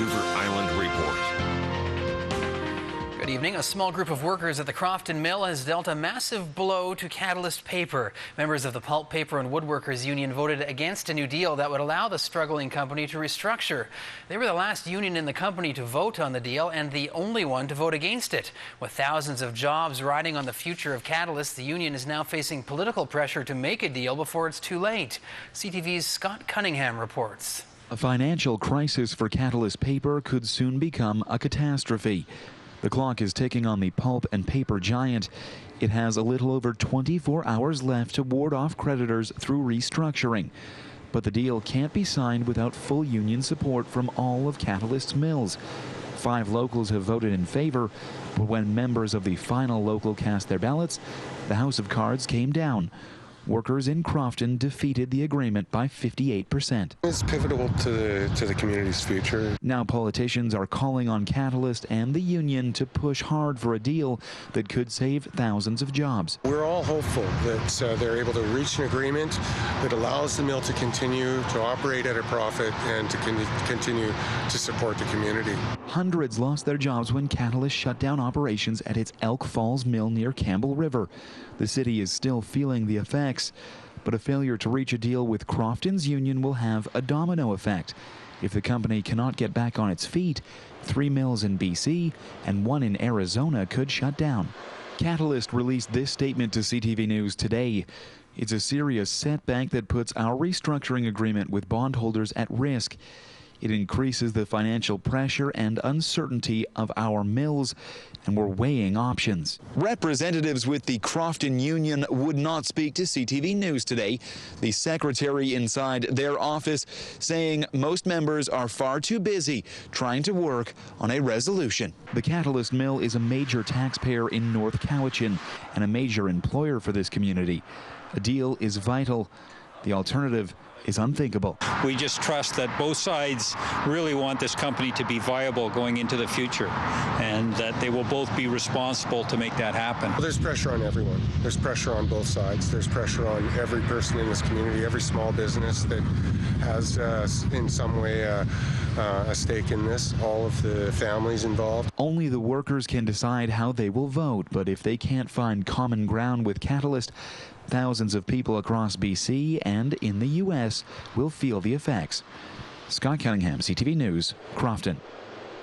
Vancouver Island Report. Good evening. A small group of workers at the Crofton Mill has dealt a massive blow to Catalyst Paper. Members of the Pulp, Paper and Woodworkers Union voted against a new deal that would allow the struggling company to restructure. They were the last union in the company to vote on the deal and the only one to vote against it. With thousands of jobs riding on the future of Catalyst, the union is now facing political pressure to make a deal before it's too late. CTV's Scott Cunningham reports. A financial crisis for Catalyst Paper could soon become a catastrophe. The clock is ticking on the pulp and paper giant. It has a little over 24 hours left to ward off creditors through restructuring. But the deal can't be signed without full union support from all of Catalyst's mills. 5 locals have voted in favor, but when members of the final local cast their ballots, the house of cards came down. Workers in Crofton defeated the agreement by 58%. It's pivotal to the community's future. Now politicians are calling on Catalyst and the union to push hard for a deal that could save thousands of jobs. We're all hopeful that they're able to reach an agreement that allows the mill to continue to operate at a profit and to continue to support the community. Hundreds lost their jobs when Catalyst shut down operations at its Elk Falls mill near Campbell River. The city is still feeling the effects, but a failure to reach a deal with Crofton's union will have a domino effect. If the company cannot get back on its feet, 3 mills in BC and 1 in Arizona could shut down. Catalyst released this statement to CTV News today. It's a serious setback that puts our restructuring agreement with bondholders at risk. It increases the financial pressure and uncertainty of our mills, and we're weighing options. Representatives with the Crofton Union would not speak to CTV News today. The secretary inside their office saying most members are far too busy trying to work on a resolution. The Catalyst Mill is a major taxpayer in North Cowichan and a major employer for this community. A deal is vital. The alternative is unthinkable. We just trust that both sides really want this company to be viable going into the future, and that they will both be responsible to make that happen. Well, there's pressure on everyone. There's pressure on both sides. There's pressure on every person in this community, every small business that has in some way a stake in this, all of the families involved. Only the workers can decide how they will vote, but if they can't find common ground with Catalyst, thousands of people across BC and in the U.S. will feel the effects. Scott Cunningham, CTV News, Crofton.